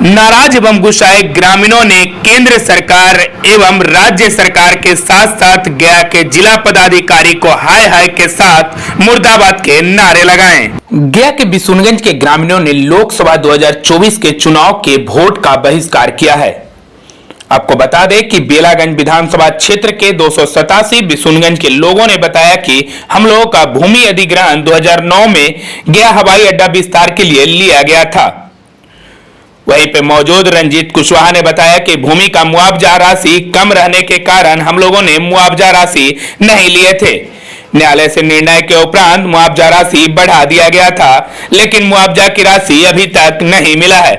नाराज एवं गुस्साए ग्रामीणों ने केंद्र सरकार एवं राज्य सरकार के साथ साथ गया के जिला पदाधिकारी को हाय हाय के साथ मुर्दाबाद के नारे लगाए। गया के बिशुनगंज के ग्रामीणों ने लोकसभा 2024 के चुनाव के वोट का बहिष्कार किया है। आपको बता दें कि बेलागंज विधानसभा क्षेत्र के 287 बिशुनगंज के लोगों ने बताया कि हम लोगों का भूमि अधिग्रहण 2009 में गया हवाई अड्डा विस्तार के लिए लिया गया था। वहीं पे मौजूद रंजीत कुशवाहा ने बताया कि भूमि का मुआवजा राशि कम रहने के कारण हम लोगों ने मुआवजा राशि नहीं लिए थे। न्यायालय से निर्णय के उपरांत मुआवजा राशि बढ़ा दिया गया था, लेकिन मुआवजा की राशि अभी तक नहीं मिला है।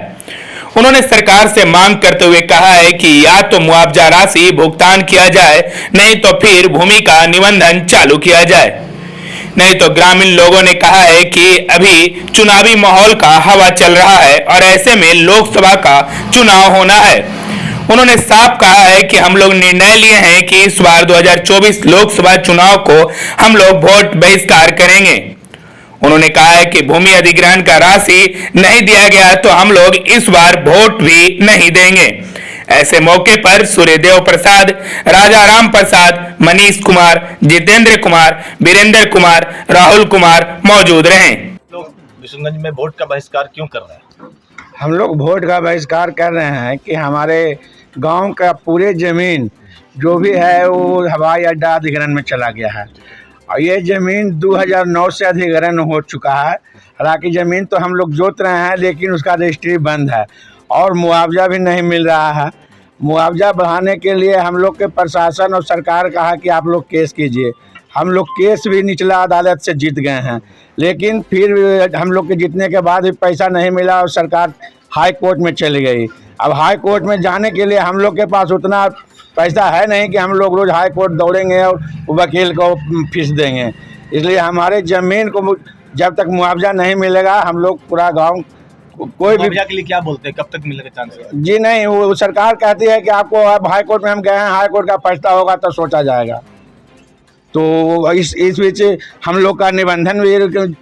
उन्होंने सरकार से मांग करते हुए कहा है कि या तो मुआवजा राशि भुगतान किया जाए, नहीं तो फिर भूमि का निबंधन चालू किया जाए। नहीं तो ग्रामीण लोगों ने कहा है कि अभी चुनावी माहौल का हवा चल रहा है और ऐसे में लोकसभा का चुनाव होना है। उन्होंने साफ कहा है कि हम लोग निर्णय लिए हैं कि इस बार 2024 लोकसभा चुनाव को हम लोग वोट बहिष्कार करेंगे। उन्होंने कहा है कि भूमि अधिग्रहण का राशि नहीं दिया गया तो हम लोग इस बार वोट भी नहीं देंगे। ऐसे मौके पर सूर्यदेव प्रसाद, राजाराम प्रसाद, मनीष कुमार, जितेंद्र कुमार, वीरेंद्र कुमार, राहुल कुमार मौजूद रहे। लोग बिशुनगंज में वोट का बहिष्कार क्यों कर रहे हैं? हम लोग वोट का बहिष्कार कर रहे हैं कि हमारे गांव का पूरे ज़मीन जो भी है वो हवाई अड्डा अधिग्रहण में चला गया है और ये ज़मीन 2009 से अधिग्रहण हो चुका है। हालांकि ज़मीन तो हम लोग जोत रहे हैं, लेकिन उसका रजिस्ट्री बंद है और मुआवजा भी नहीं मिल रहा है। मुआवजा बढ़ाने के लिए हम लोग के प्रशासन और सरकार कहा कि आप लोग केस कीजिए। हम लोग केस भी निचला अदालत से जीत गए हैं, लेकिन फिर हम लोग के जीतने के बाद भी पैसा नहीं मिला और सरकार हाई कोर्ट में चली गई। अब हाई कोर्ट में जाने के लिए हम लोग के पास उतना पैसा है नहीं कि हम लोग रोज़ हाई कोर्ट दौड़ेंगे और वकील को फीस देंगे। इसलिए हमारे ज़मीन को जब तक मुआवजा नहीं मिलेगा हम लोग पूरा गाँव कोई भी के लिए क्या बोलते हैं, कब तक मिलेगा चांस? जी नहीं, वो सरकार कहती है कि आपको अब हाई कोर्ट में हम गए हैं, हाई कोर्ट का फैसला होगा तो सोचा जाएगा। तो इस बीच हम लोग का निबंधन भी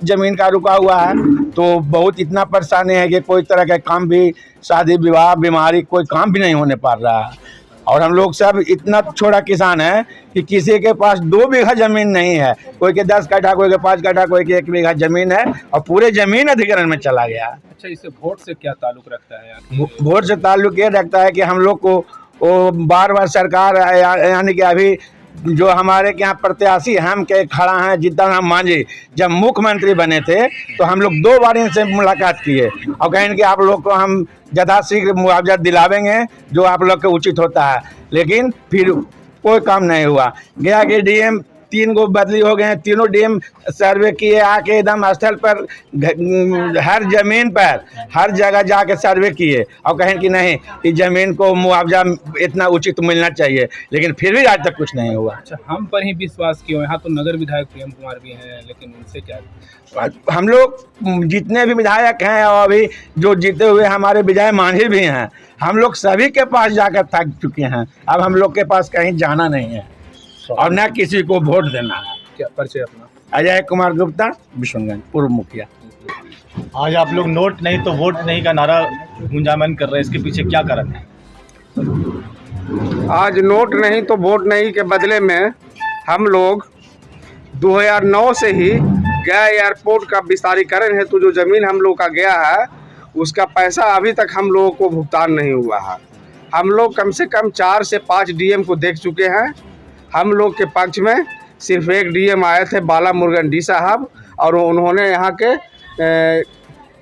ज़मीन का रुका हुआ है, तो बहुत इतना परेशानी है कि कोई तरह का काम भी, शादी विवाह, बीमारी, कोई काम भी नहीं होने पा रहा है। और हम लोग सब इतना छोटा किसान है कि किसी के पास 2 बीघा ज़मीन नहीं है। कोई के 10 कट्ठा, कोई के 5 कट्ठा, कोई के 1 बीघा ज़मीन है और पूरे ज़मीन अधिग्रहण में चला गया। अच्छा, इससे वोट से क्या ताल्लुक रखता है? वोट से ताल्लुक ये रखता है कि हम लोग को वो बार बार सरकार यानी कि अभी जो हमारे के यहाँ प्रत्याशी हम के खड़ा हैं जीतन राम मांझी, जब मुख्यमंत्री बने थे तो हम लोग 2 बार इनसे मुलाकात किए और कहें कि आप लोग को हम यथाशीघ्र मुआवजा दिलावेंगे जो आप लोग के उचित होता है, लेकिन फिर कोई काम नहीं हुआ। गया के डीएम 3 गो बदली हो गए हैं, तीनों डीएम सर्वे किए, आके एकदम स्थल पर हर ज़मीन पर हर जगह जाके सर्वे किए और कहें कि नहीं इस ज़मीन को मुआवजा इतना उचित मिलना चाहिए, लेकिन फिर भी आज तक कुछ नहीं हुआ। अच्छा, हम पर ही विश्वास क्यों? यहाँ तो नगर विधायक प्रेम कुमार भी हैं, लेकिन उनसे क्या? हम लोग जितने भी विधायक हैं और अभी जो जीते हुए हमारे विजय मांझी भी हैं, हम लोग सभी के पास जाकर थक चुके हैं। अब हम लोग के पास कहीं जाना नहीं है और न किसी को वोट देना है। क्या परिचय अपना? अजय कुमार गुप्ता, बिशुनगंज पूर्व मुखिया। आज आप लोग नोट नहीं तो वोट नहीं का नारा गुंजायमान कर रहे हैं, इसके पीछे क्या कारण है? आज नोट नहीं तो वोट नहीं के बदले में हम लोग 2009 से ही गया एयरपोर्ट का विस्तारीकरण हेतु जो ज़मीन हम लोग का गया है उसका पैसा अभी तक हम लोगों को भुगतान नहीं हुआ है। हम लोग कम से कम 4 से 5 डीएम को देख चुके हैं। हम लोग के पक्ष में सिर्फ एक डीएम आए थे, बाला मुर्गन डी साहब, और उन्होंने यहाँ के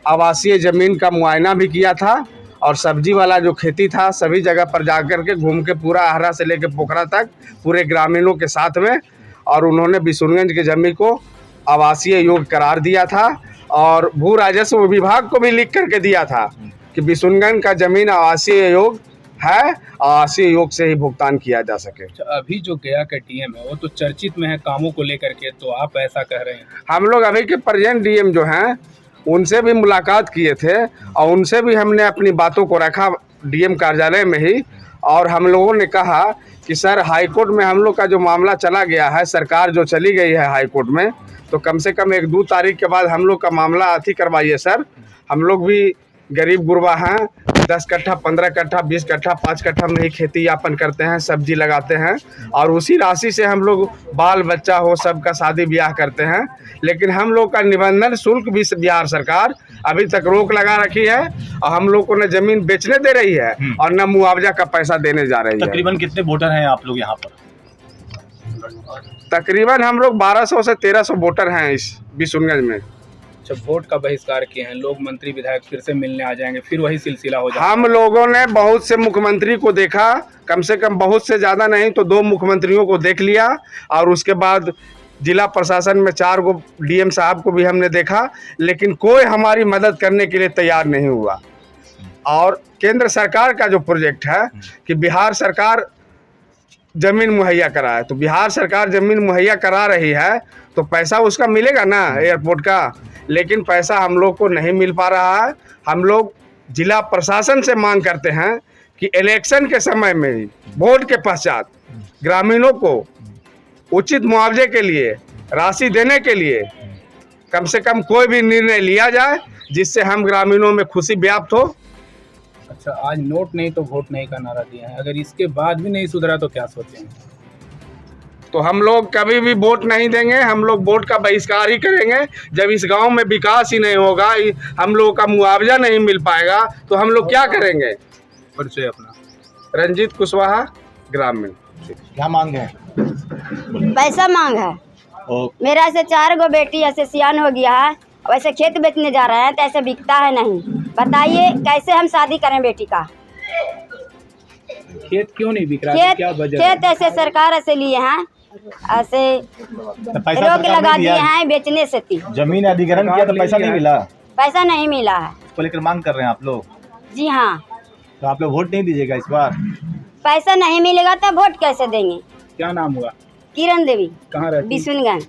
आवासीय ज़मीन का मुआयना भी किया था और सब्जी वाला जो खेती था सभी जगह पर जाकर के घूम के पूरा आहरा से लेकर पोखरा तक पूरे ग्रामीणों के साथ में, और उन्होंने बिशुनगंज के ज़मीन को आवासीय योग्य करार दिया था और भू राजस्व विभाग को भी लिख करके दिया था कि बिशुनगंज का ज़मीन आवासीय योग्य है, आवासीय योग से ही भुगतान किया जा सके। अभी जो गया का डीएम है वो तो चर्चित में है कामों को लेकर के, तो आप ऐसा कह रहे हैं? हम लोग अभी के प्रेजेंट डीएम जो हैं उनसे भी मुलाकात किए थे और उनसे भी हमने अपनी बातों को रखा डीएम कार्यालय में ही, और हम लोगों ने कहा कि सर हाई कोर्ट में हम लोग का जो मामला चला गया है, सरकार जो चली गई है हाई कोर्ट में, तो कम से कम 1-2 तारीख के बाद हम लोग का मामला अथी करवाइए सर। हम लोग भी गरीब गुरबा हैं, 10 कट्ठा, 15 कट्ठा, 20 कट्ठा, 5 कट्ठा में ही खेती यापन करते हैं, सब्जी लगाते हैं और उसी राशि से हम लोग बाल बच्चा हो सबका शादी ब्याह करते हैं। लेकिन हम लोग का निबंधन शुल्क भी बिहार सरकार अभी तक रोक लगा रखी है और हम लोग को न जमीन बेचने दे रही है और न मुआवजा का पैसा देने जा रही है। तकरीबन कितने वोटर हैं आप लोग यहाँ पर? तकरीबन हम लोग 1200 से 1300 वोटर हैं इस बिशुनगंज में। जब वोट का बहिष्कार किए हैं, लोग मंत्री विधायक फिर से मिलने आ जाएंगे, फिर वही सिलसिला हो जाएगा। हम लोगों ने बहुत से मुख्यमंत्री को देखा, कम से कम बहुत से ज़्यादा नहीं तो 2 मुख्यमंत्रियों को देख लिया और उसके बाद जिला प्रशासन में 4 गो डीएम साहब को भी हमने देखा, लेकिन कोई हमारी मदद करने के लिए तैयार नहीं हुआ। और केंद्र सरकार का जो प्रोजेक्ट है कि बिहार सरकार ज़मीन मुहैया कराए, तो बिहार सरकार ज़मीन मुहैया करा रही है तो पैसा उसका मिलेगा ना एयरपोर्ट का, लेकिन पैसा हम लोग को नहीं मिल पा रहा है। हम लोग जिला प्रशासन से मांग करते हैं कि इलेक्शन के समय में वोट के पश्चात ग्रामीणों को उचित मुआवजे के लिए राशि देने के लिए कम से कम कोई भी निर्णय लिया जाए जिससे हम ग्रामीणों में खुशी व्याप्त हो। अच्छा, आज नोट नहीं तो वोट नहीं का नारा दिया है, अगर इसके बाद भी नहीं सुधरा तो क्या सोचेंगे? तो हम लोग कभी भी वोट नहीं देंगे, हम लोग वोट का बहिष्कार ही करेंगे। जब इस गांव में विकास ही नहीं होगा, हम लोगों का मुआवजा नहीं मिल पाएगा तो हम लोग क्या करेंगे? परिचय अपना। रंजीत कुशवाहा, ग्रामीण। क्या मांग है? पैसा मांग है। और मेरा ऐसे 4 गो बेटी ऐसे सियान हो गया है, वैसे खेत बेचने जा रहे हैं तो ऐसे बिकता है नहीं। बताइए कैसे हम शादी करें बेटी का? खेत क्यों नहीं बिक रहा है? क्या वजह है? खेत ऐसे सरकार ऐसे लिए हैं, ऐसे तो पैसा रोक सरकार लगा ने दिए दिया है। हैं बेचने से थी। जमीन अधिग्रहण किया तो पैसा नहीं मिला, पैसा नहीं मिला है। उसको लेकर मांग कर रहे हैं आप लोग। जी हाँ, तो आप लोग वोट नहीं दीजिएगा इस बार? पैसा नहीं मिलेगा तो वोट कैसे देंगे? क्या नाम हुआ? किरण देवी, कहाँ रहती? बिशुनगंज।